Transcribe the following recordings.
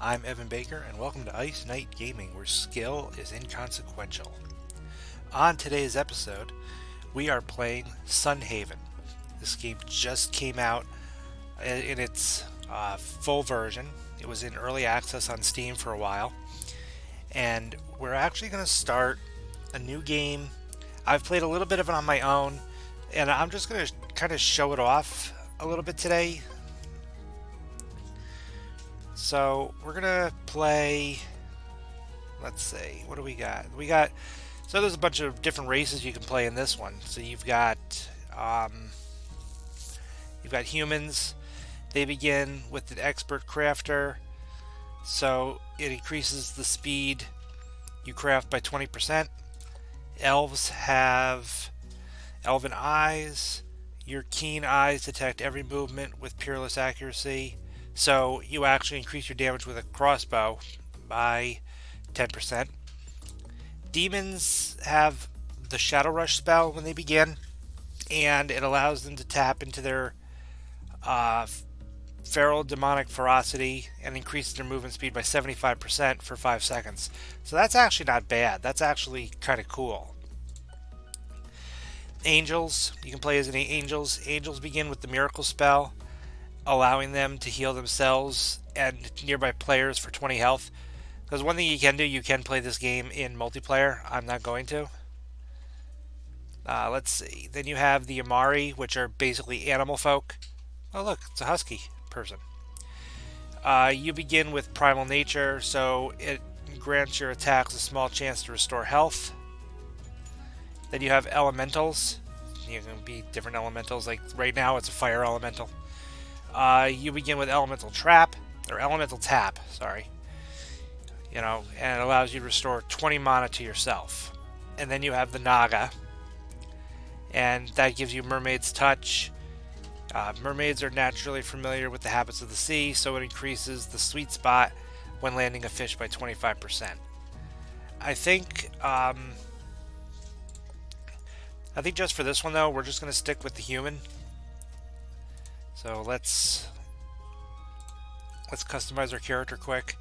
I'm Evan Baker, and welcome to Ice Night Gaming, where skill is inconsequential. On today's episode, we are playing Sunhaven. This game just came out in its full version. It was in early access on Steam for a while, and we're actually going to start a new game. I've played a little bit of it on my own, and I'm just going to kind of show it off a little bit today. So we're gonna play, let's see, what do we got? So there's a bunch of different races you can play in this one. So you've got humans. They begin with an expert crafter, so it increases the speed you craft by 20%. Elves have elven eyes. Your keen eyes detect every movement with peerless accuracy. So you actually increase your damage with a crossbow by 10%. Demons have the Shadow Rush spell when they begin, and it allows them to tap into their feral demonic ferocity and increases their movement speed by 75% for 5 seconds. So that's actually not bad. That's actually kind of cool. Angels, you can play as any angels. Angels begin with the miracle spell, allowing them to heal themselves and nearby players for 20 health. Because one thing you can do, you can play this game in multiplayer. I'm not going to. Let's see. Then you have the Amari, which are basically animal folk. Oh look, it's a husky person. You begin with primal nature, so it grants your attacks a small chance to restore health. Then you have elementals. You can be different elementals. Like right now it's a fire elemental. You begin with elemental tap, sorry. And it allows you to restore 20 mana to yourself. And then you have the Naga, and that gives you Mermaid's Touch. Mermaids are naturally familiar with the habits of the sea, so it increases the sweet spot when landing a fish by 25%. I think just for this one though, we're just going to stick with the human. So let's customize our character quick.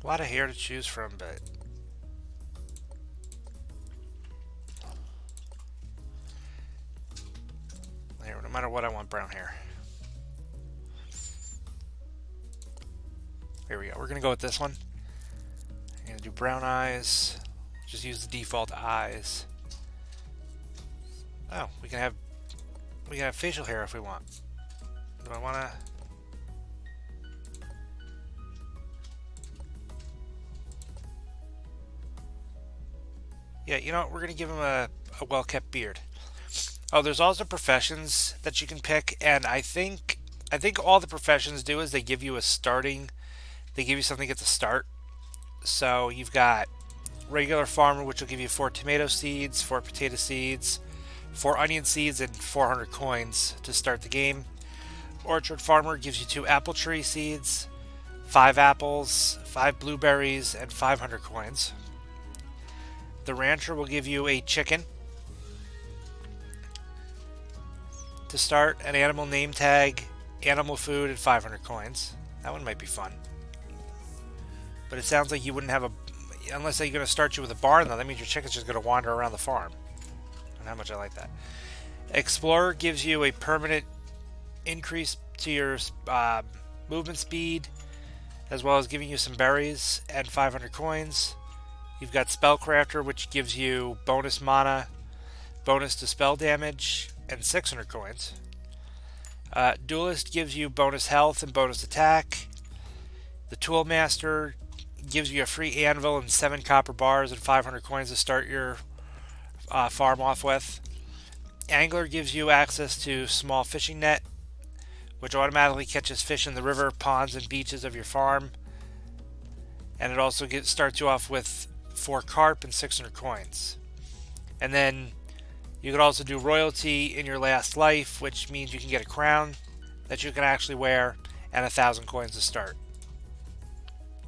A lot of hair to choose from, but no matter what, I want brown hair. Here we go. We're gonna go with this one. I'm gonna do brown eyes. Just use the default eyes. Oh, we can have facial hair if we want. Do I wanna? Yeah, you know what? We're gonna give him a well-kept beard. Oh, there's also professions that you can pick, and I think all the professions do is they give you something at the start. So you've got regular farmer, which will give you 4 tomato seeds, 4 potato seeds, 4 onion seeds, and 400 coins to start the game. Orchard farmer gives you 2 apple tree seeds, 5 apples, 5 blueberries, and 500 coins. The rancher will give you a chicken to start, an animal name tag, animal food, and 500 coins. That one might be fun. But it sounds like you wouldn't have unless they're going to start you with a barn, though. That means your chicken's just going to wander around the farm. I don't know how much I like that. Explorer gives you a permanent increase to your movement speed, as well as giving you some berries and 500 coins. You've got Spellcrafter, which gives you bonus mana, bonus to spell damage, and 600 coins. Duelist gives you bonus health and bonus attack. The Toolmaster gives you a free anvil and 7 copper bars and 500 coins to start your farm off with. Angler gives you access to small fishing net, which automatically catches fish in the river, ponds, and beaches of your farm. And it also starts you off with 4 carp and 600 coins. And then you could also do royalty in your last life, which means you can get a crown that you can actually wear and 1,000 coins to start.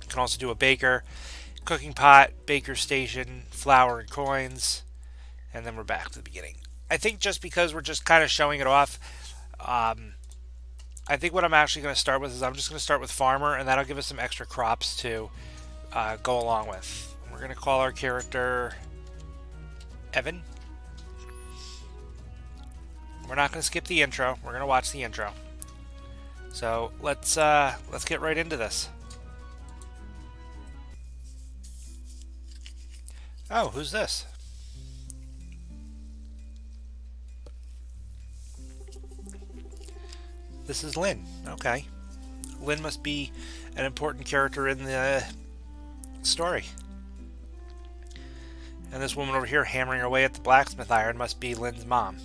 You can also do a baker, cooking pot, baker station, flour and coins, and then we're back to the beginning. I think just because we're just kind of showing it off, um, I think what I'm actually going to start with is I'm just going to start with farmer, and that'll give us some extra crops to go along with. We're going to call our character Evan. We're not going to skip the intro. We're going to watch the intro. So let's get right into this. Oh, who's this? This is Lynn. Okay. Lynn must be an important character in the story. And this woman over here hammering away at the blacksmith iron must be Lynn's mom.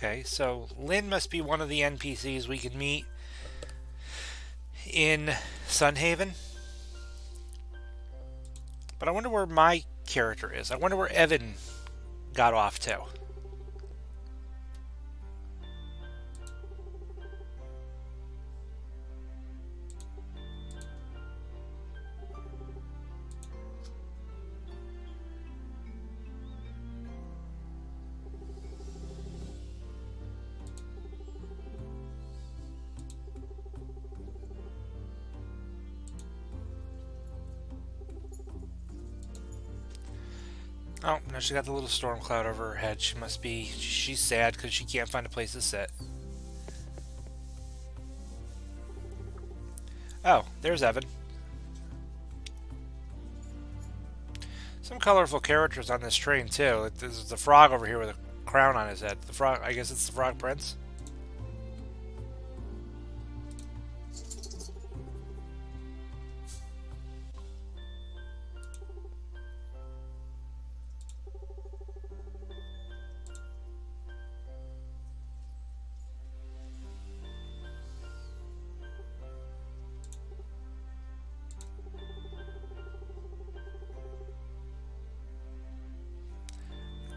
Okay, so Lynn must be one of the NPCs we can meet in Sunhaven. But I wonder where my character is. I wonder where Evan got off to. Oh, now she got the little storm cloud over her head. She must be... She's sad because she can't find a place to sit. Oh, there's Evan. Some colorful characters on this train too. This is the frog over here with a crown on his head. The frog, I guess it's the Frog Prince.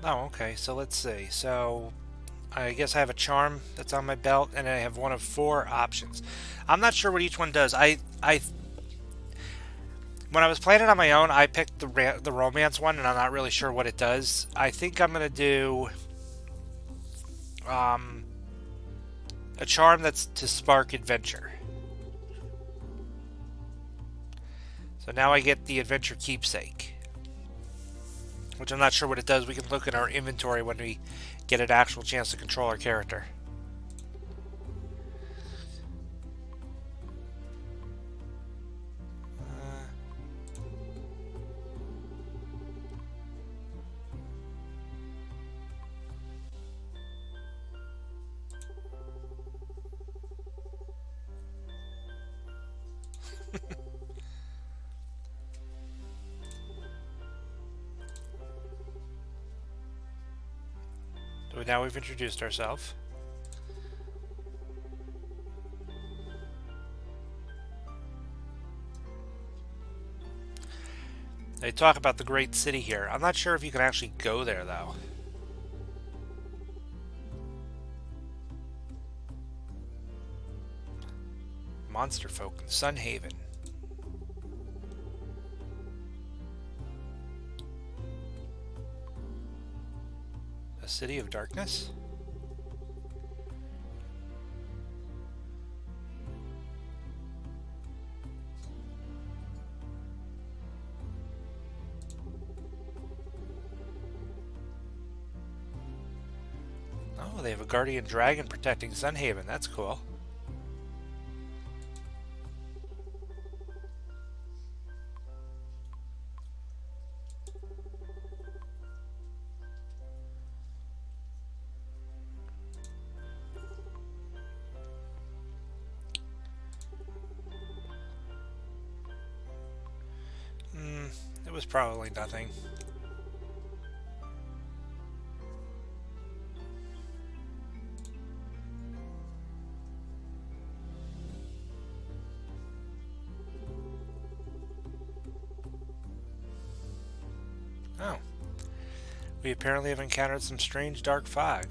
Oh, okay. So let's see. So I guess I have a charm that's on my belt, and I have one of 4 options. I'm not sure what each one does. I when I was playing it on my own, I picked the romance one, and I'm not really sure what it does. I think I'm gonna do um, a charm that's to spark adventure. So now I get the adventure keepsake, which I'm not sure what it does. We can look at our inventory when we get an actual chance to control our character. So now we've introduced ourselves. They talk about the great city here. I'm not sure if you can actually go there, though. Monster folk in Sunhaven. A city of darkness? Oh, they have a guardian dragon protecting Sunhaven. That's cool. It was probably nothing. Oh. We apparently have encountered some strange dark fog.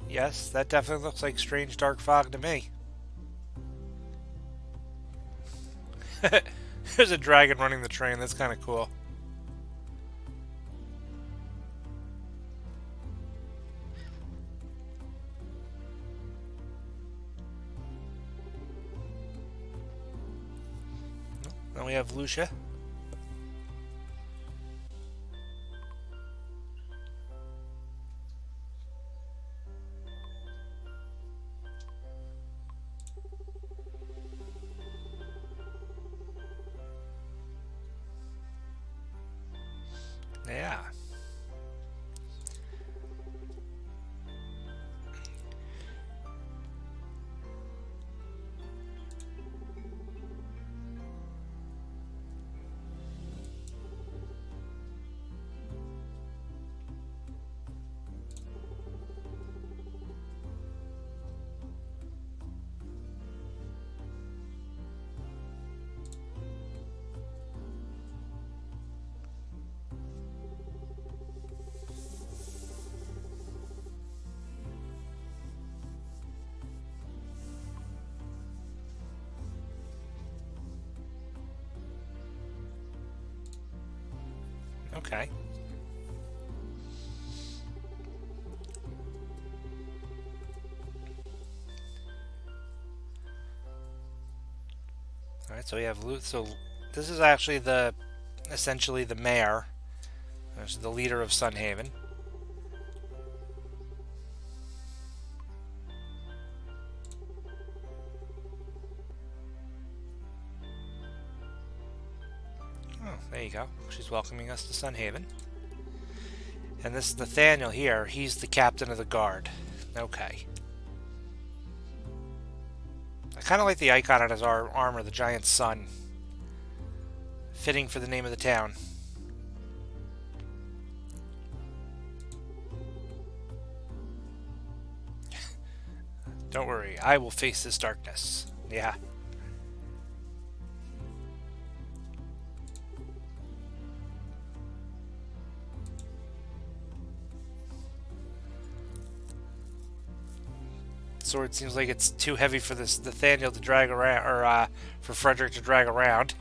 Yes, that definitely looks like strange dark fog to me. There's a dragon running the train. That's kind of cool. Then we have Lucia. Yeah. Okay. All right, so we have so this is actually essentially the mayor, the leader of Sunhaven. Oh, There you go. She's welcoming us to Sunhaven. And this is Nathaniel here. He's the captain of the guard. Okay. I kind of like the icon on his armor, the giant sun. Fitting for the name of the town. Don't worry, I will face this darkness. Yeah. Sword seems like it's too heavy for this Nathaniel to drag around, or for Frederick to drag around.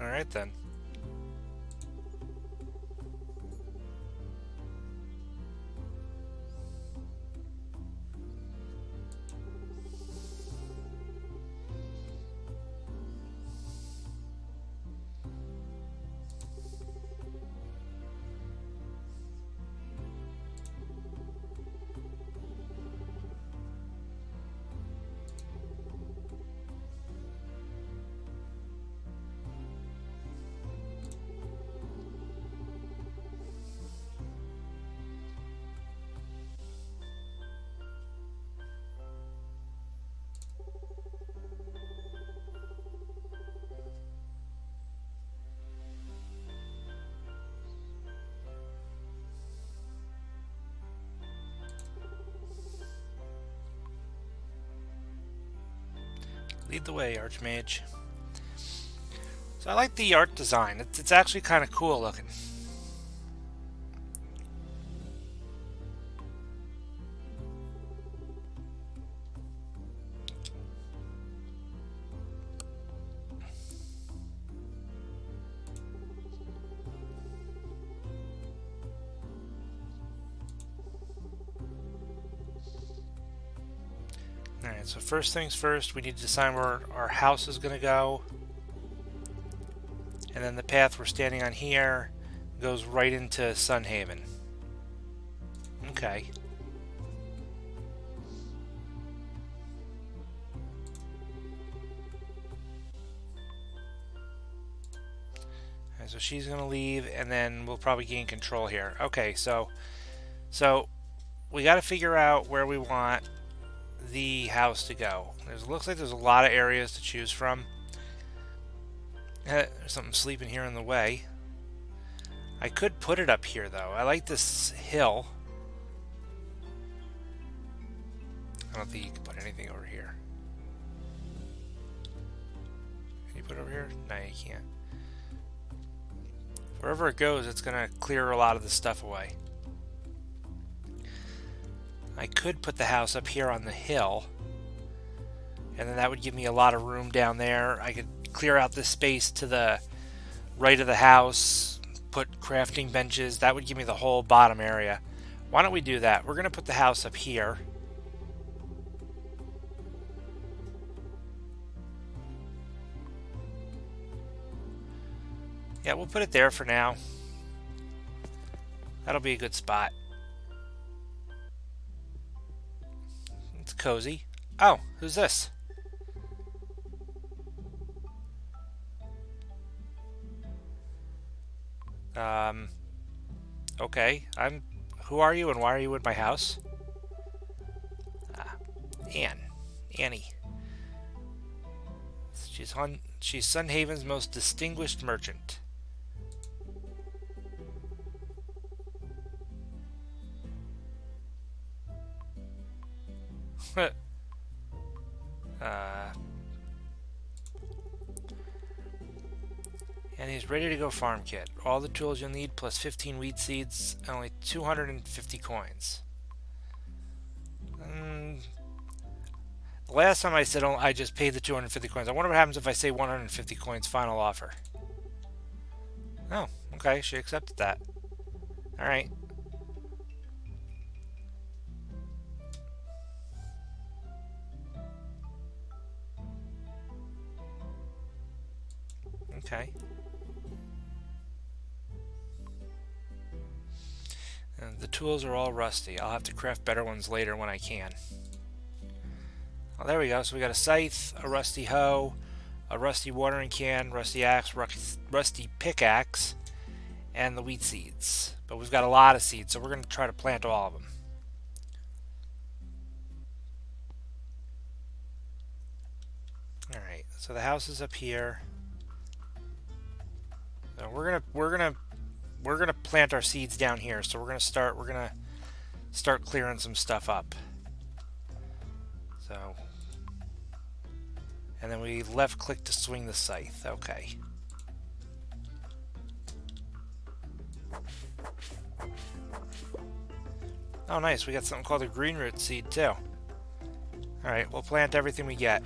Alright then. Lead the way, Archmage. So I like the art design. It's actually kind of cool looking. Alright, so first things first, we need to decide where our house is going to go. And then the path we're standing on here goes right into Sunhaven. Okay. Alright, so she's going to leave, and then we'll probably gain control here. Okay, so we got to figure out where we want the house to go. It looks like there's a lot of areas to choose from. There's something sleeping here in the way. I could put it up here though. I like this hill. I don't think you can put anything over here. Can you put it over here? No, you can't. Wherever it goes, it's going to clear a lot of the stuff away. I could put the house up here on the hill, and then that would give me a lot of room down there. I could clear out this space to the right of the house, put crafting benches. That would give me the whole bottom area. Why don't we do that? We're going to put the house up here. Yeah, we'll put it there for now. That'll be a good spot. It's cozy. Oh, who's this? Okay. Who are you and why are you in my house? Annie. She's Sunhaven's most distinguished merchant. And he's ready to go farm kit. All the tools you'll need plus 15 wheat seeds and only 250 coins. The last time I said I just paid the 250 coins. I wonder what happens if I say 150 coins final offer. Oh, okay, she accepted that. Alright. Okay. And the tools are all rusty. I'll have to craft better ones later when I can. Oh, there we go. So we got a scythe, a rusty hoe, a rusty watering can, rusty axe, rusty pickaxe, and the wheat seeds. But we've got a lot of seeds, so we're going to try to plant all of them. Alright, so the house is up here. So we're gonna plant our seeds down here. So we're gonna start clearing some stuff up. So, and then we left click to swing the scythe. Okay. Oh, nice. We got something called a green root seed too. Alright, we'll plant everything we get.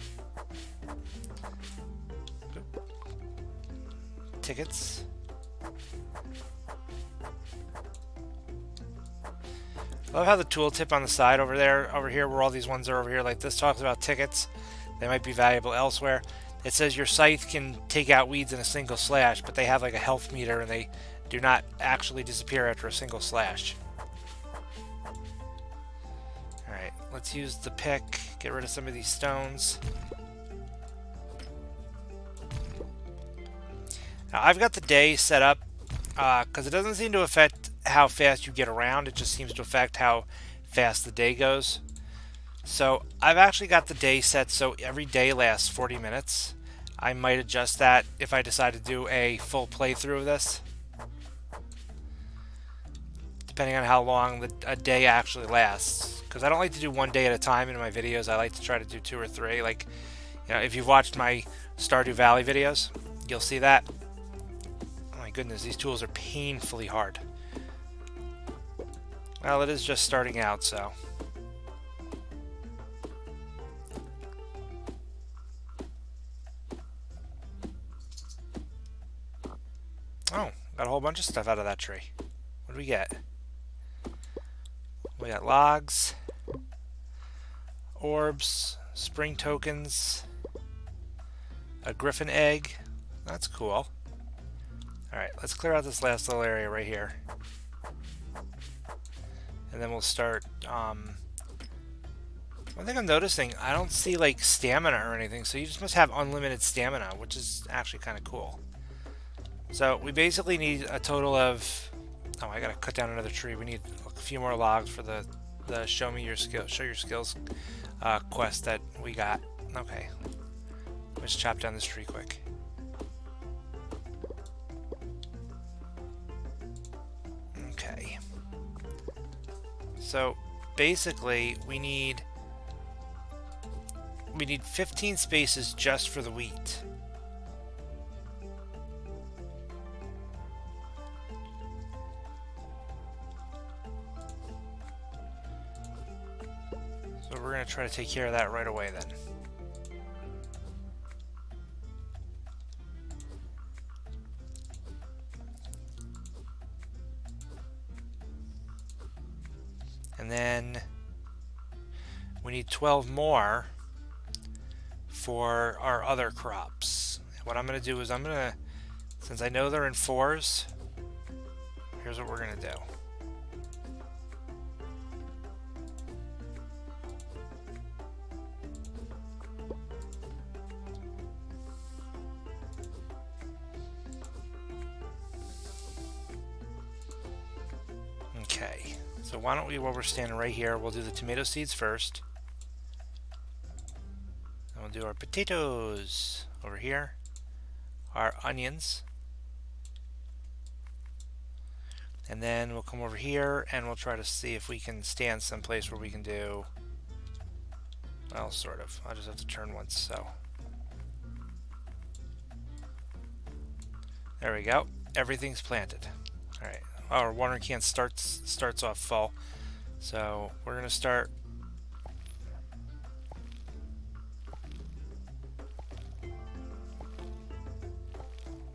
Tickets. I love how the tooltip on the side over here, where all these ones are over here, like this talks about tickets. They might be valuable elsewhere. It says your scythe can take out weeds in a single slash, but they have like a health meter and they do not actually disappear after a single slash. Alright, let's use the pick, get rid of some of these stones. Now, I've got the day set up because it doesn't seem to affect how fast you get around. It just seems to affect how fast the day goes. So I've actually got the day set so every day lasts 40 minutes. I might adjust that if I decide to do a full playthrough of this, depending on how long a day actually lasts. Because I don't like to do one day at a time in my videos. I like to try to do 2 or 3. Like, you know, if you've watched my Stardew Valley videos, you'll see that. Oh my goodness, these tools are painfully hard. Well, it is just starting out, so. Oh, got a whole bunch of stuff out of that tree. What do we get? We got logs, orbs, spring tokens, a griffin egg. That's cool. Alright, let's clear out this last little area right here. And then we'll start, one thing I'm noticing, I don't see like stamina or anything, so you just must have unlimited stamina, which is actually kind of cool. So we basically need a total of, oh, I gotta cut down another tree. We need a few more logs for the show your skills quest that we got. Okay, let's chop down this tree quick. Okay. So basically we need 15 spaces just for the wheat. So we're going to try to take care of that right away then. And then we need 12 more for our other crops. What I'm going to do is since I know they're in 4s, here's what we're going to do. Okay, so why don't we, while we're standing right here, we'll do the tomato seeds first. And we'll do our potatoes over here, our onions. And then we'll come over here and we'll try to see if we can stand someplace where we can do, well, sort of. I'll just have to turn once, so. There we go. Everything's planted. Alright. Our watering can starts off full. So we're going to start.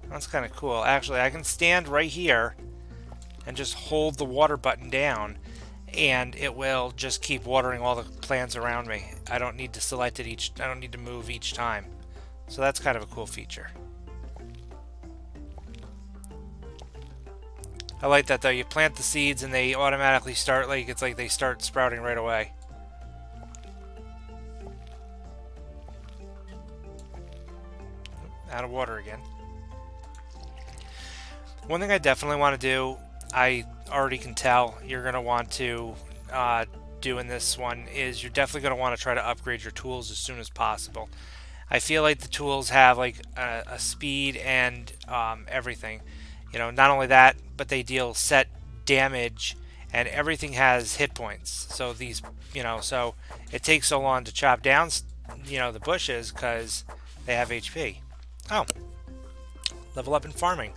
That's kind of cool. Actually, I can stand right here and just hold the water button down, and it will just keep watering all the plants around me. I don't need to select it each. I don't need to move each time. So that's kind of a cool feature. I like that though. You plant the seeds and they automatically start, like it's like they start sprouting right away. Out of water again. One thing I definitely want to do, I already can tell you're going to want to do in this one, is you're definitely going to want to try to upgrade your tools as soon as possible. I feel like the tools have like a speed and everything. You know, not only that, but they deal set damage and everything has hit points. So these, so it takes so long to chop down, the bushes because they have HP. Oh, level up in farming.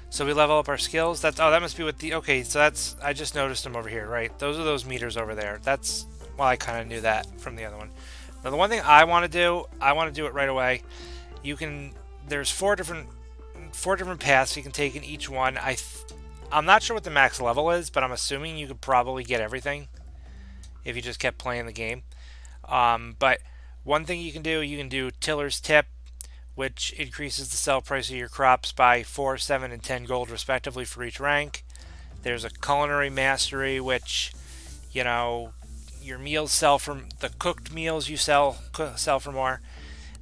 So we level up our skills. That must be what the, okay, so that's, I just noticed them over here, right? Those are those meters over there. That's, well, I kind of knew that from the other one. Now the one thing I want to do it right away. There's four different paths you can take in each one. I'm not sure what the max level is, but I'm assuming you could probably get everything if you just kept playing the game. But one thing you can do Tiller's Tip, which increases the sell price of your crops by 4, 7, and 10 gold respectively for each rank. There's a Culinary Mastery, which, your meals sell from the cooked meals you sell for more.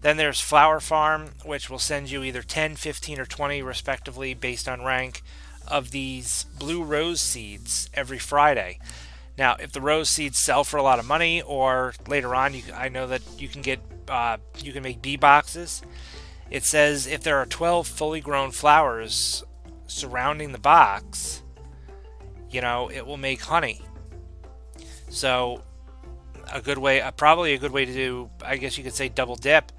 Then there's Flower Farm, which will send you either 10, 15, or 20 respectively based on rank of these blue rose seeds every Friday. Now, if the rose seeds sell for a lot of money, or later on, I know that you can make bee boxes. It says if there are 12 fully grown flowers surrounding the box, it will make honey. So probably a good way to do, I guess you could say, double dip.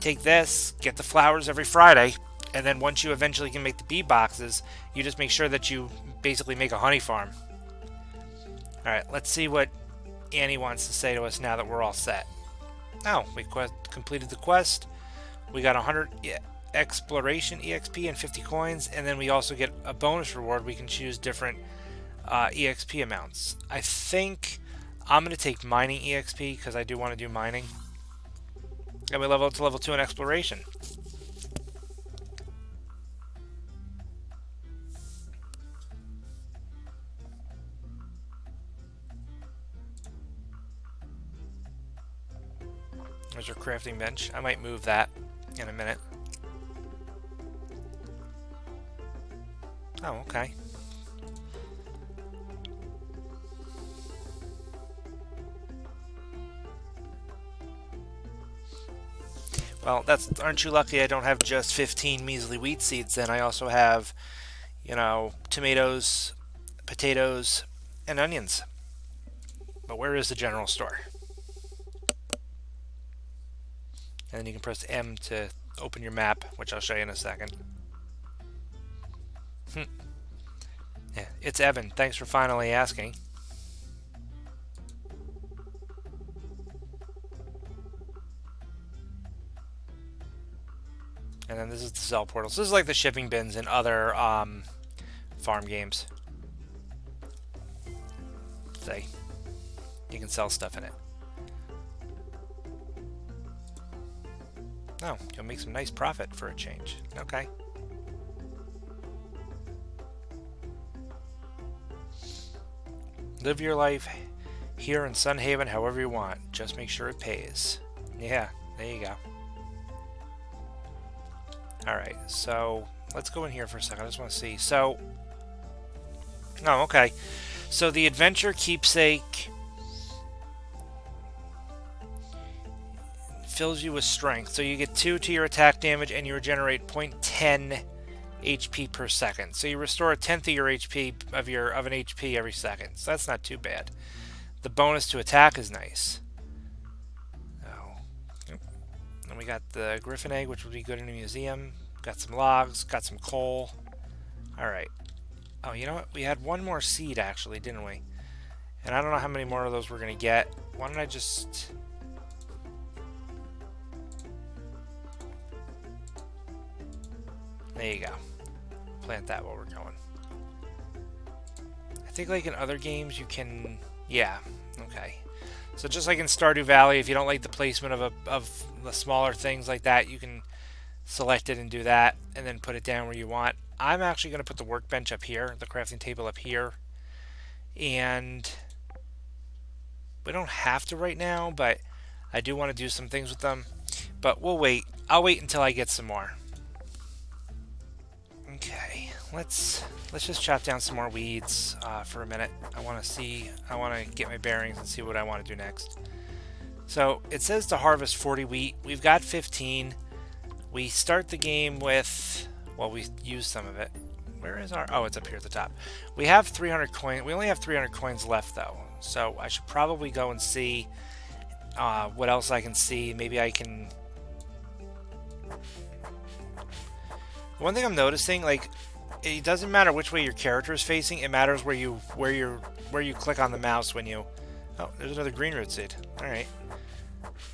Take this, get the flowers every Friday, and then once you eventually can make the bee boxes, you just make sure that you basically make a honey farm. Alright, let's see what Annie wants to say to us now that we're all set. Oh, we completed the quest. We got 100 exploration EXP and 50 coins, and then we also get a bonus reward. We can choose different EXP amounts. I think I'm going to take mining EXP because I do want to do mining. And we level up to level 2 in exploration. There's our crafting bench. I might move that in a minute. Oh, okay. Well, aren't you lucky I don't have just 15 measly wheat seeds then? I also have, tomatoes, potatoes, and onions. But where is the general store? And then you can press M to open your map, which I'll show you in a second. Yeah, it's Evan. Thanks for finally asking. And then this is the sell portal. So this is like the shipping bins in other farm games. Say, you can sell stuff in it. Oh, you'll make some nice profit for a change. Okay. Live your life here in Sun Haven however you want. Just make sure it pays. Yeah, there you go. Alright, so let's go in here for a second. I just want to see. So, oh, okay. So the adventure keepsake fills you with strength. So you get 2 to your attack damage and you regenerate 0.10 HP per second. So you restore a tenth of your HP of an HP every second. So that's not too bad. The bonus to attack is nice. Oh. And we got the griffin egg, which would be good in a museum. Got some logs, got some coal. Alright. Oh, you know what? We had one more seed, actually, didn't we? And I don't know how many more of those we're going to get. Why don't I just... There you go. Plant that while we're going. I think like in other games you can... Yeah, okay. So just like in Stardew Valley, if you don't like the placement of the smaller things like that, you can select it and do that, and then put it down where you want. I'm actually going to put the workbench up here, the crafting table up here, and we don't have to right now, but I do want to do some things with them. But we'll wait. I'll wait until I get some more. Okay, let's just chop down some more weeds for a minute. I want to get my bearings and see what I want to do next. So it says to harvest 40 wheat. We've got 15. We start the game with, well, we use some of it. Where is our, oh, it's up here at the top. We have 300 coins. We only have 300 coins left though. So I should probably go and see what else I can see. Maybe I can... One thing I'm noticing, like, it doesn't matter which way your character is facing. It matters where you click on the mouse when you... Oh, there's another green root seed. All right.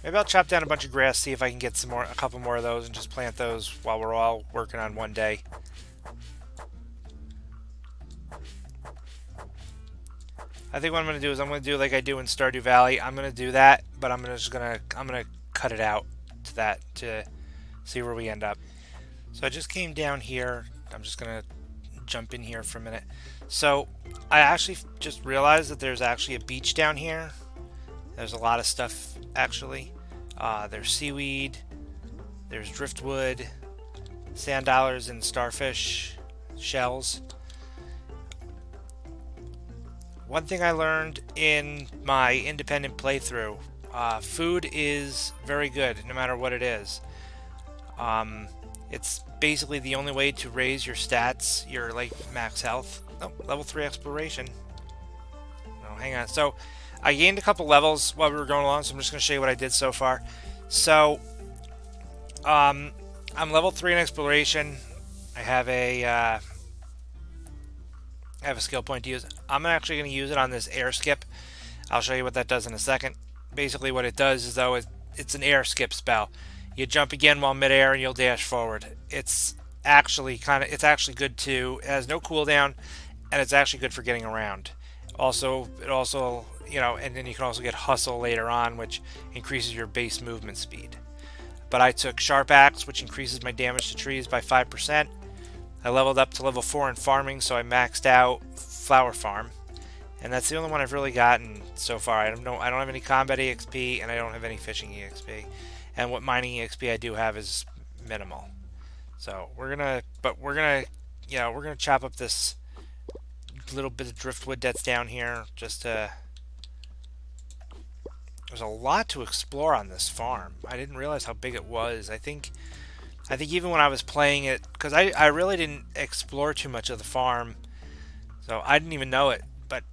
Maybe I'll chop down a bunch of grass, see if I can get some more, a couple more of those, and just plant those while we're all working on one day. I think what I'm going to do is I'm going to do like I do in Stardew Valley. I'm going to do that, but I'm going to cut it out to that to see where we end up. So I just came down here. I'm just going to jump in here for a minute. So I actually just realized that there's actually a beach down here. There's a lot of stuff actually. There's seaweed, there's driftwood, sand dollars, and starfish shells. One thing I learned in my independent playthrough, food is very good no matter what it is. It's basically the only way to raise your stats, your like max health. Oh, level 3 exploration. Oh, hang on. So I gained a couple levels while we were going along, so I'm just going to show you what I did so far. So I'm level 3 in exploration. I have a skill point to use. I'm actually going to use it on this air skip. I'll show you what that does in a second. Basically what it does is, though, it's an air skip spell. You jump again while midair and you'll dash forward. It's actually good too. It has no cooldown, and it's actually good for getting around. It also, you know, and then you can also get hustle later on, which increases your base movement speed. But I took sharp axe, which increases my damage to trees by 5%. I leveled up to level 4 in farming, so I maxed out flower farm, and that's the only one I've really gotten so far. I don't have any combat EXP, and I don't have any fishing EXP. And what mining EXP I do have is minimal. So we're gonna chop up this little bit of driftwood that's down here. Just to, there's a lot to explore on this farm. I didn't realize how big it was. I think even when I was playing it, because I really didn't explore too much of the farm, so I didn't even know it. But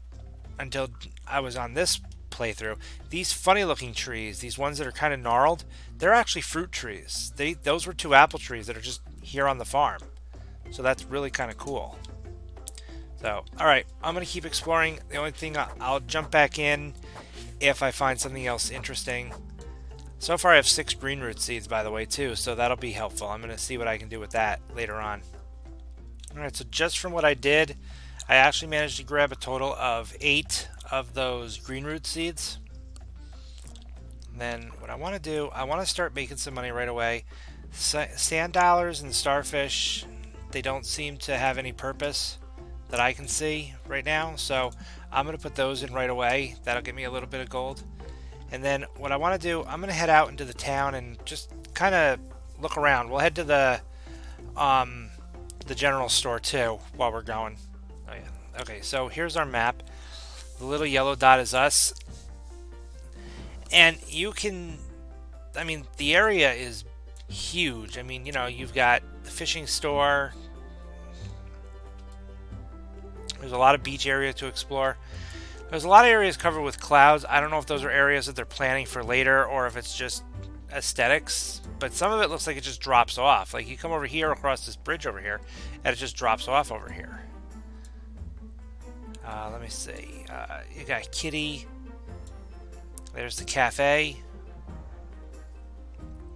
until I was on this playthrough, these funny looking trees, these ones that are kind of gnarled, they're actually fruit trees. Those were 2 apple trees that are just here on the farm. So that's really kind of cool. So, alright, I'm going to keep exploring. The only thing, I'll jump back in if I find something else interesting. So far I have 6 green root seeds, by the way, too, so that'll be helpful. I'm going to see what I can do with that later on. Alright, so just from what I did, I actually managed to grab a total of 8 of those green root seeds. And then what I want to do, I want to start making some money right away. Sand dollars and starfish, they don't seem to have any purpose that I can see right now, so I'm going to put those in right away. That'll get me a little bit of gold. And then what I want to do, I'm going to head out into the town and just kind of look around. We'll head to the general store too while we're going. Oh yeah. Okay, so here's our map. The little yellow dot is us. And you can, I mean, the area is huge. I mean, you know, you've got the fishing store. There's a lot of beach area to explore. There's a lot of areas covered with clouds. I don't know if those are areas that they're planning for later or if it's just aesthetics, but some of it looks like it just drops off. Like you come over here across this bridge over here and it just drops off over here. Let me see. You got Kitty. There's the cafe.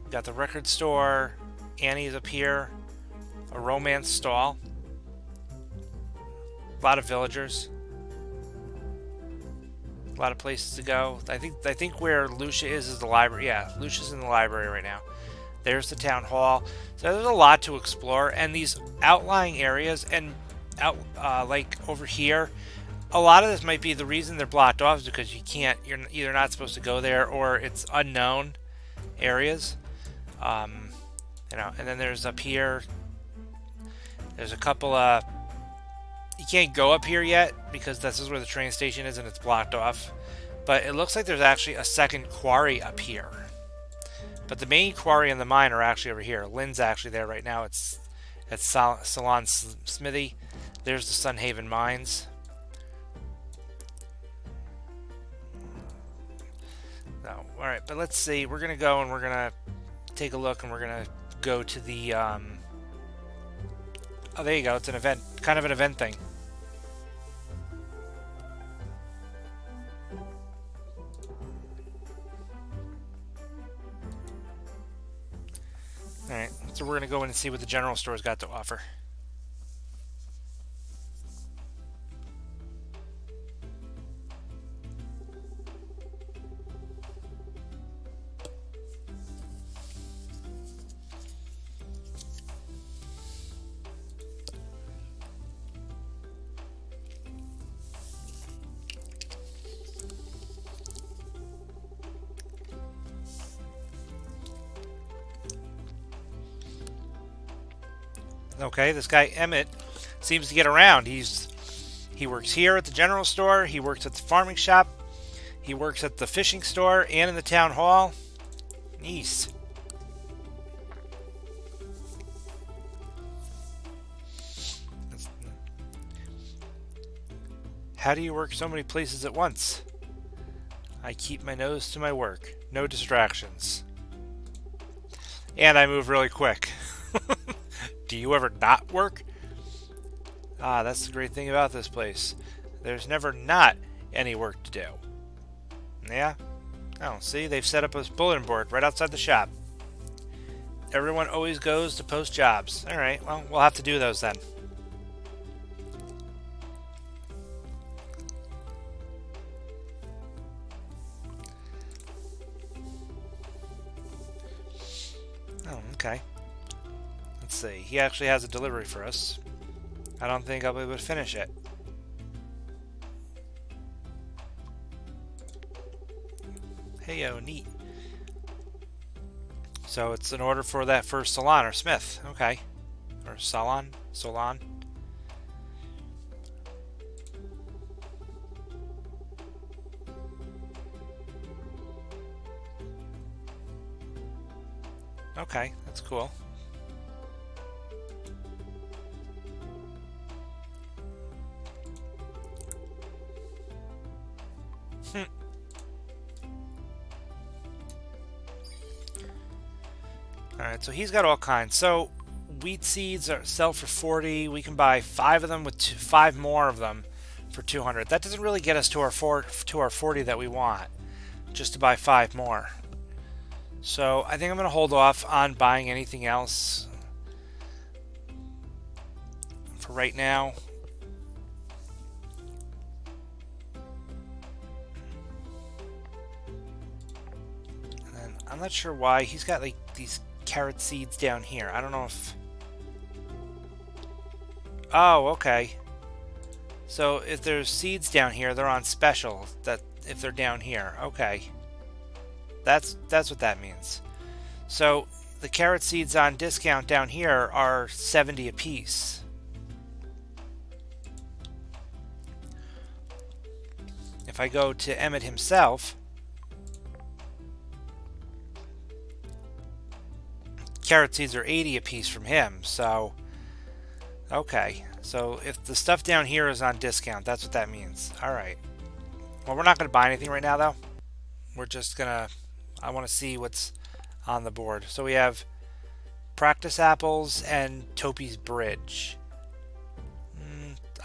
You got the record store. Annie's up here. A romance stall. A lot of villagers. A lot of places to go. I think where Lucia is the library. Yeah, Lucia's in the library right now. There's the town hall. So there's a lot to explore, and these outlying areas and out like over here, a lot of this might be the reason they're blocked off is because you're either not supposed to go there or it's unknown areas. You know, and then there's up here. There's a couple of. You can't go up here yet because this is where the train station is and it's blocked off. But it looks like there's actually a second quarry up here. But the main quarry and the mine are actually over here. Lynn's actually there right now. It's at Salon Smithy. There's the Sunhaven Mines. No, all right, but let's see. We're gonna go and we're gonna take a look and we're gonna go to the. Oh, there you go. It's an event, kind of an event thing. Alright, so we're going to go in and see what the general store's got to offer. Okay, this guy Emmett seems to get around. He works here at the general store, he works at the farming shop, he works at the fishing store and in the town hall. Nice. How do you work so many places at once? I keep my nose to my work. No distractions. And I move really quick. Do you ever not work? Ah, that's the great thing about this place. There's never not any work to do. Yeah? Oh, see, they've set up a bulletin board right outside the shop. Everyone always goes to post jobs. Alright, well, we'll have to do those then. Oh, okay. Let's see. He actually has a delivery for us. I don't think I'll be able to finish it. Hey-o, neat. So it's an order for that first salon or smith. Okay. Or salon? Salon? Okay, that's cool. Alright, so he's got all kinds. So wheat seeds sell for 40. We can buy 5 of them with 5 more of them for 200. That doesn't really get us to our 40 that we want. Just to buy 5 more. So I think I'm going to hold off on buying anything else for right now. And then I'm not sure why he's got like these carrot seeds down here. I don't know if... Oh, okay. So if there's seeds down here, they're on special. That if they're down here, okay. That's what that means. So the carrot seeds on discount down here are 70 a piece. If I go to Emmett himself, carrot seeds are 80 a piece from him. So okay. So if the stuff down here is on discount, that's what that means. All right. Well, we're not going to buy anything right now, though. We're just going to... I want to see what's on the board. So we have practice apples and Topi's Bridge.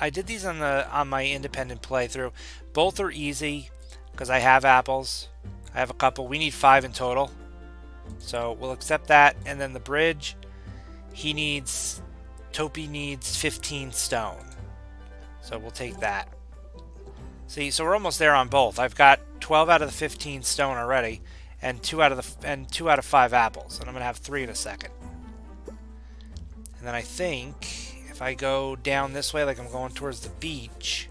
I did these on my independent playthrough. Both are easy because I have apples. I have a couple. We need 5 in total. So we'll accept that. And then the bridge, he needs Topi needs 15 stone. So we'll take that. See, so we're almost there on both. I've got 12 out of the 15 stone already, and 2 out of 5 apples, and I'm gonna have 3 in a second. And then I think if I go down this way, like I'm going towards the beach.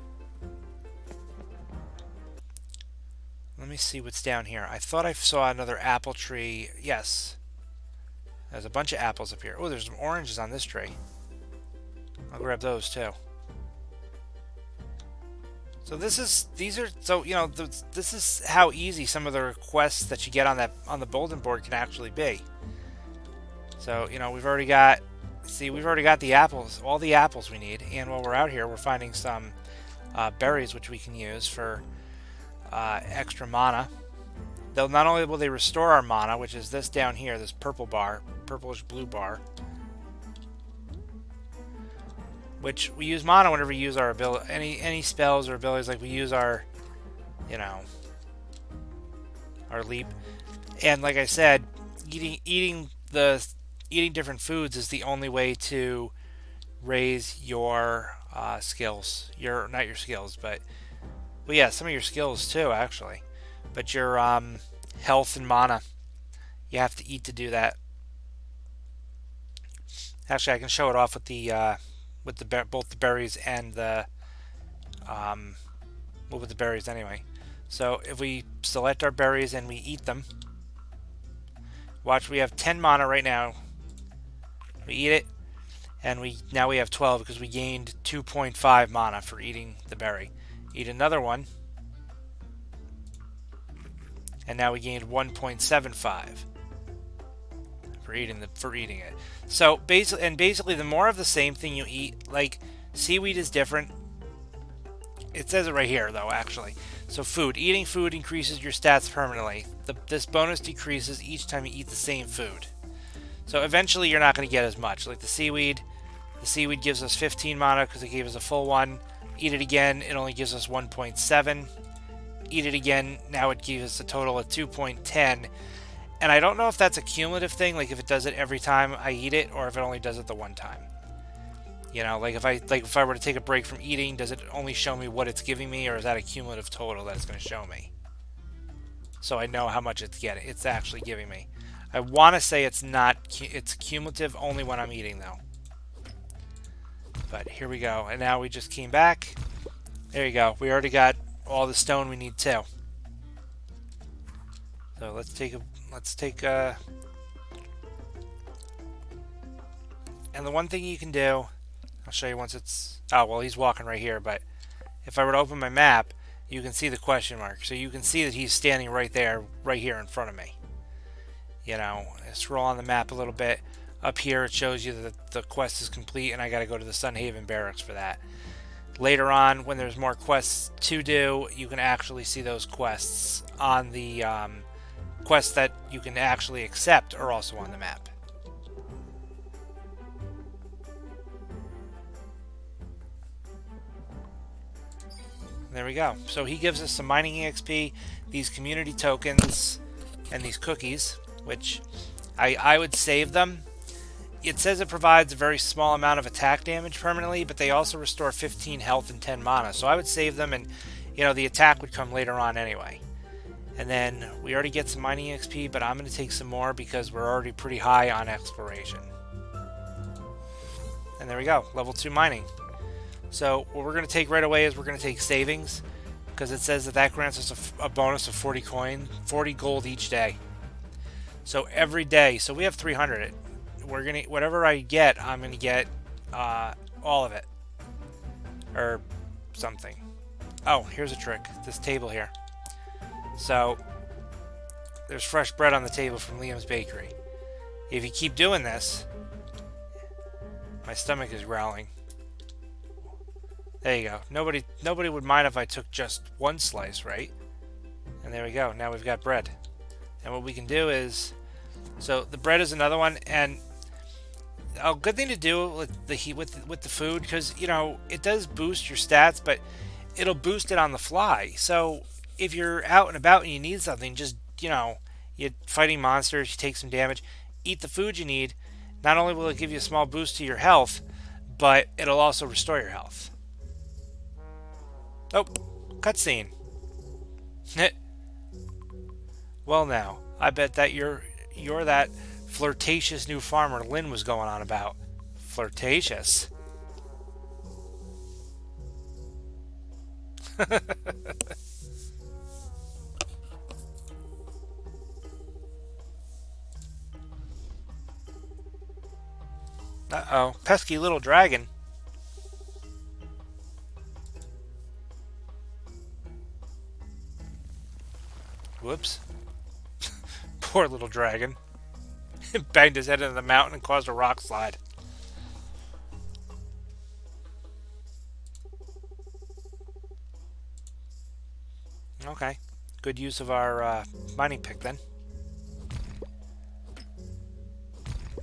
Let me see what's down here. I thought I saw another apple tree. Yes. There's a bunch of apples up here. Oh, there's some oranges on this tree. I'll grab those too. So this is this is how easy some of the requests that you get on the bulletin board can actually be. So, we've already got the apples, all the apples we need, and while we're out here, we're finding some berries which we can use for extra mana. They'll not only will they restore our mana, which is this down here, this purplish blue bar, which we use mana whenever we use our ability, any spells or abilities, like we use our leap. And like I said, eating different foods is the only way to raise your skills. Not your skills, but well, yeah, some of your skills too, actually. But your health and mana, you have to eat to do that. Actually, I can show it off with both the berries and the with the berries anyway. So if we select our berries and we eat them, watch, we have 10 mana right now. We eat it, and now we have 12 because we gained 2.5 mana for eating the berry. Eat another one, and now we gained 1.75 for eating it. So basically, the more of the same thing you eat, like seaweed is different. It says it right here, though, actually. So eating food increases your stats permanently. This bonus decreases each time you eat the same food. So eventually, you're not going to get as much. Like the seaweed gives us 15 mana because it gave us a full one. Eat it again, it only gives us 1.7. Eat it again, now it gives us a total of 2.10. And I don't know if that's a cumulative thing, like if it does it every time I eat it, or if it only does it the one time. Like if I were to take a break from eating, does it only show me what it's giving me, or is that a cumulative total that it's going to show me? So I know how much it's actually giving me. I want to say it's cumulative only when I'm eating, though. But here we go, and now we just came back. There you go. We already got all the stone we need too. So let's take a. And the one thing you can do, I'll show you once it's. Oh well, he's walking right here. But if I were to open my map, you can see the question mark. So you can see that he's standing right there, right here in front of me. Scroll on the map a little bit. Up here, it shows you that the quest is complete, and I got to go to the Sunhaven Barracks for that. Later on, when there's more quests to do, you can actually see those quests on the quests that you can actually accept are also on the map. There we go. So he gives us some mining EXP, these community tokens, and these cookies, which I would save them. It says it provides a very small amount of attack damage permanently, but they also restore 15 health and 10 mana. So I would save them, and the attack would come later on anyway. And then we already get some mining XP, but I'm going to take some more because we're already pretty high on exploration. And there we go, level 2 mining. So what we're going to take right away is we're going to take savings, because it says that grants us a bonus of 40 gold each day. So every day, so we have 300. Whatever I get, I'm gonna get all of it, or something. Oh, here's a trick. This table here. So there's fresh bread on the table from Liam's Bakery. If you keep doing this, my stomach is growling. There you go. Nobody would mind if I took just one slice, right? And there we go. Now we've got bread. And what we can do is, so the bread is another one, and a good thing to do with the food, because it does boost your stats, but it'll boost it on the fly. So if you're out and about and you need something, just you're fighting monsters, you take some damage, eat the food you need. Not only will it give you a small boost to your health, but it'll also restore your health. Oh, cutscene. Well now, I bet that you're that flirtatious new farmer Lynn was going on about. Flirtatious? Uh-oh, pesky little dragon. Whoops. Poor little dragon. Banged his head into the mountain and caused a rock slide. Okay. Good use of our mining pick then.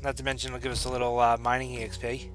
Not to mention it'll give us a little mining EXP.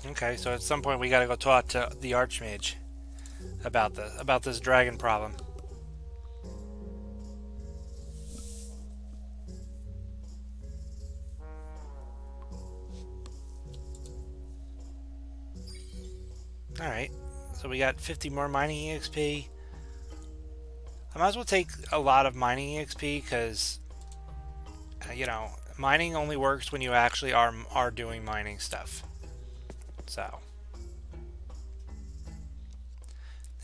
Okay, so at some point we gotta go talk to the Archmage about this dragon problem. Alright, so we got 50 more mining EXP. I might as well take a lot of mining EXP because, you know, mining only works when you actually are doing mining stuff. So,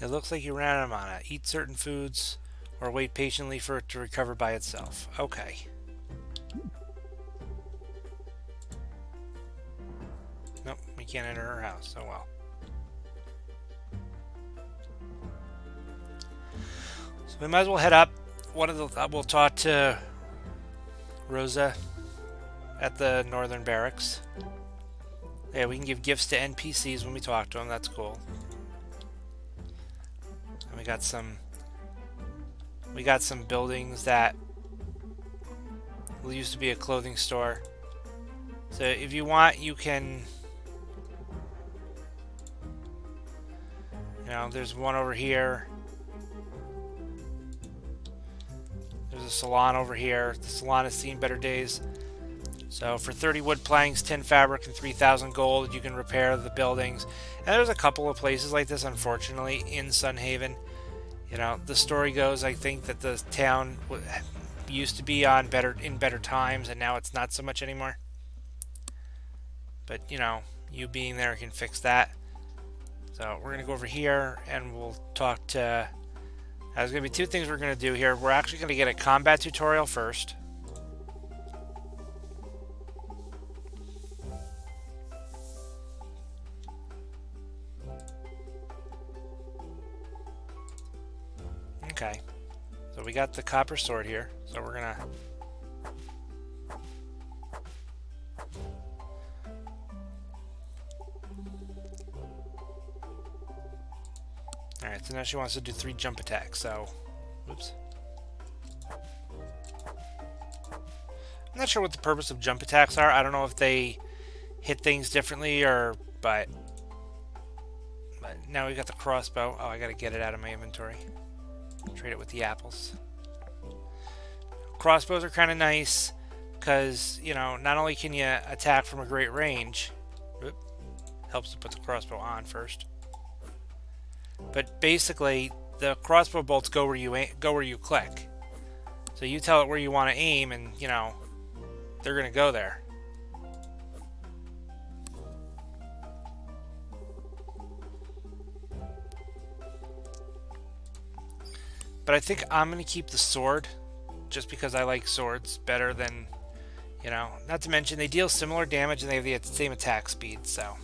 it looks like you ran out of mana. Eat certain foods or wait patiently for it to recover by itself. Okay. Nope, we can't enter her house. Oh well. So we might as well head up. We'll talk to Rosa at the Northern Barracks. Yeah, we can give gifts to NPCs when we talk to them. That's cool. And we got some buildings that used to be a clothing store. So if you want, you can. You know, there's one over here. There's a salon over here. The salon has seen better days. So for 30 wood planks, 10 fabric, and 3,000 gold, you can repair the buildings. And there's a couple of places like this, unfortunately, in Sunhaven. You know, the story goes, I think, that the town used to be in better times, and now it's not so much anymore. But, you know, you being there can fix that. So we're going to go over here, and we'll talk to... There's going to be two things we're going to do here. We're actually going to get a combat tutorial first. Okay, so we got the copper sword here, so we're gonna... Alright, so now she wants to do 3 jump attacks, so... Oops. I'm not sure what the purpose of jump attacks are. I don't know if they hit things differently or... But now we got the crossbow. Oh, I gotta get it out of my inventory. Trade it with the apples. Crossbows are kind of nice because, you know, not only can you attack from a great range, helps to put the crossbow on first, but basically the crossbow bolts go where you click. So you tell it where you want to aim, and you know they're gonna go there. But I think I'm going to keep the sword, just because I like swords better than, you know, not to mention they deal similar damage and they have the same attack speed, so.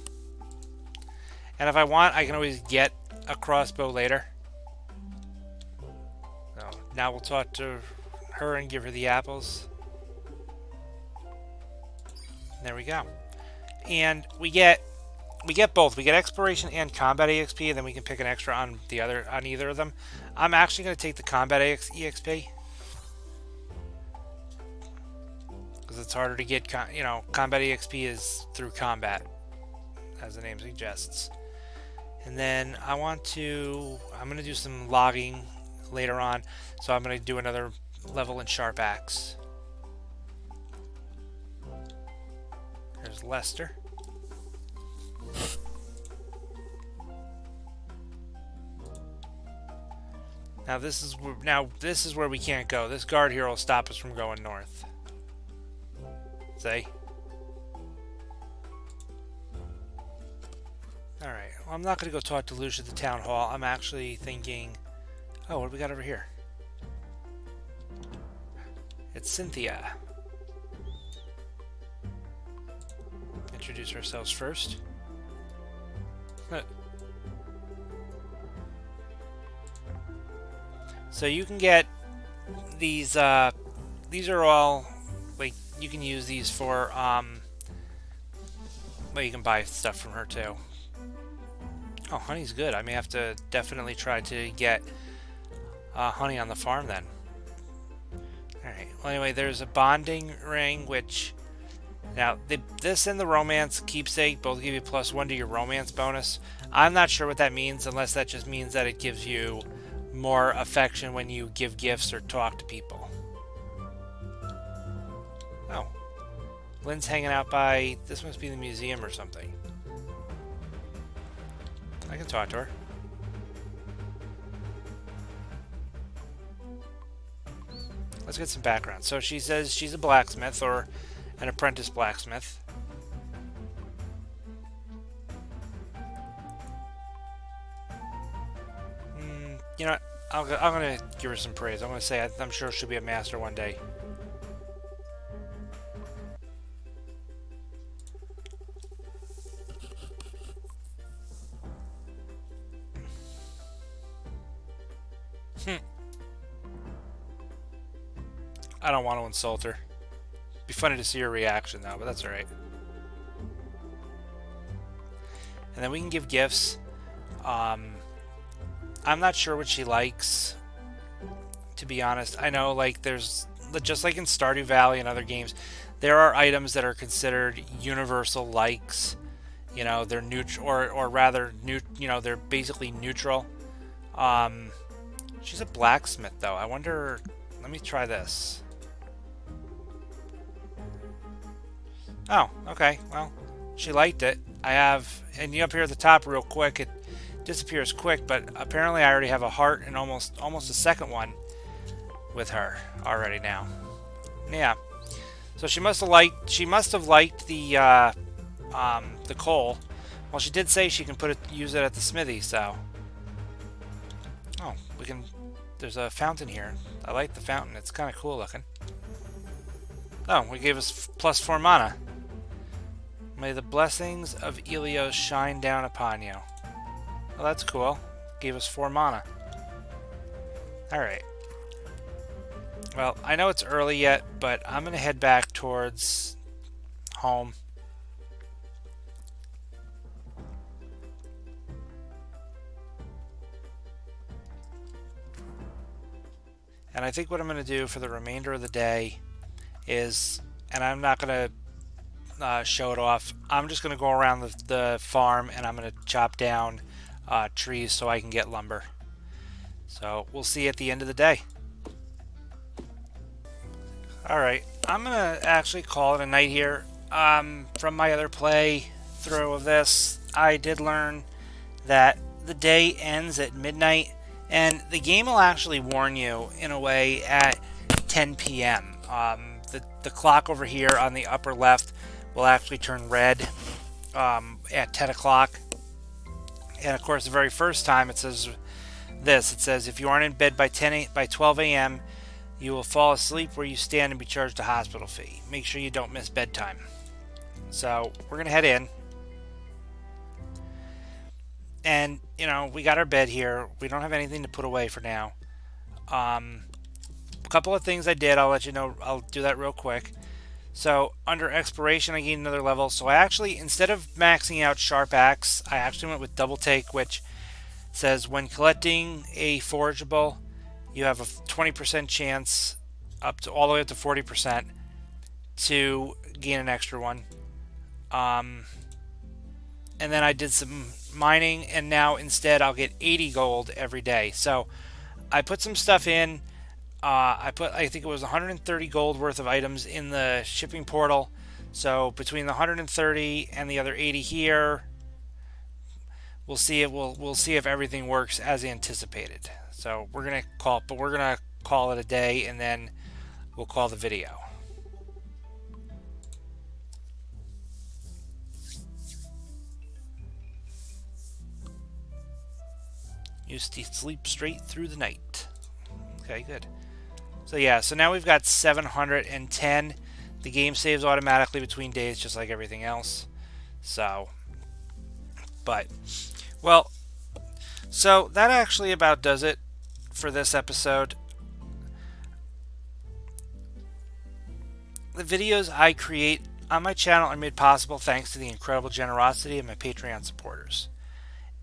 And if I want, I can always get a crossbow later. So, Now we'll talk to her and give her the apples. There we go. And we get both. We get exploration and combat EXP, and then we can pick an extra on either of them. I'm actually going to take the combat EXP because it's harder to get. Combat EXP is through combat, as the name suggests. And then I'm going to do some logging later on, so I'm going to do another level in Sharp Axe. There's Lester. Now this is where we can't go. This guard here will stop us from going north. See? Alright, well, I'm not going to go talk to Lucia at the town hall. I'm actually thinking... Oh, what do we got over here? It's Cynthia. Introduce ourselves first. So you can get these. These are all like you can use these for. Well, you can buy stuff from her too. Oh, honey's good. I may have to definitely try to get honey on the farm then. All right. Well, anyway, there's a bonding ring, which now this and the romance keepsake both give you +1 to your romance bonus. I'm not sure what that means, unless that just means that it gives you more affection when you give gifts or talk to people. Oh. Lynn's hanging out by... This must be the museum or something. I can talk to her. Let's get some background. So she says she's a blacksmith, or an apprentice blacksmith. You know what? I'm going to give her some praise. I'm going to say I'm sure she'll be a master one day. I don't want to insult her. Be funny to see her reaction though, but that's alright. And then we can give gifts. I'm not sure what she likes, to be honest. I know, like, there's, just like in Stardew Valley and other games, there are items that are considered universal likes. You know, they're neutral, or rather, they're basically neutral. She's a blacksmith, though. I wonder, let me try this. Oh, okay, well, she liked it. I have, and up here at the top real quick, it disappears quick, but apparently I already have a heart and almost a second one with her already now. Yeah, so she must have liked the coal. Well, she did say she can use it at the smithy. So, oh, there's a fountain here. I like the fountain. It's kind of cool looking. Oh, we gave us +4 mana. May the blessings of Elios shine down upon you. Well, that's cool. Gave us 4 mana. Alright. Well, I know it's early yet, but I'm going to head back towards home. And I think what I'm going to do for the remainder of the day is, and I'm not going to show it off, I'm just going to go around the farm and I'm going to chop down trees so I can get lumber. So we'll see at the end of the day. Alright, I'm going to actually call it a night here. From my other play through of this, I did learn that the day ends at midnight, and the game will actually warn you in a way at 10 p.m. The clock over here on the upper left will actually turn red at 10 o'clock. And of course, the very first time it says this. It says, if you aren't in bed by 12 a.m., you will fall asleep where you stand and be charged a hospital fee. Make sure you don't miss bedtime. So we're going to head in. And, you know, we got our bed here. We don't have anything to put away for now. a couple of things I did. I'll let you know. I'll do that real quick. So under exploration, I gained another level. So I actually, instead of maxing out sharp axe, I actually went with double take, which says when collecting a forageable, you have a 20% chance up to all the way up to 40% to gain an extra one. And then I did some mining, and now instead I'll get 80 gold every day. So I put some stuff in. I think it was 130 gold worth of items in the shipping portal. So between the 130 and the other 80 here, we'll see it. We'll see if everything works as anticipated. So we're gonna call it a day, and then we'll call the video. You sleep straight through the night. Okay, good. So yeah, so now we've got 710. The game saves automatically between days, just like everything else. So, but, well, so that actually about does it for this episode. The videos I create on my channel are made possible thanks to the incredible generosity of my Patreon supporters.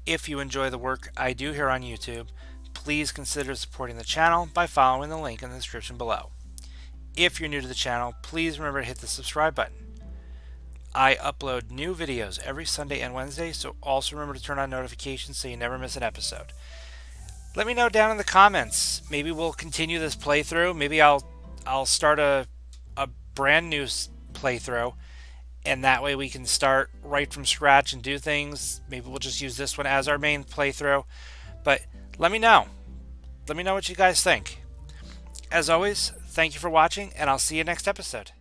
If you enjoy the work I do here on YouTube, please consider supporting the channel by following the link in the description below. If you're new to the channel, please remember to hit the subscribe button. I upload new videos every Sunday and Wednesday, so also remember to turn on notifications so you never miss an episode. Let me know down in the comments. Maybe we'll continue this playthrough. Maybe I'll start a brand new playthrough, and that way we can start right from scratch and do things. Maybe we'll just use this one as our main playthrough. But let me know. Let me know what you guys think. As always, thank you for watching, and I'll see you next episode.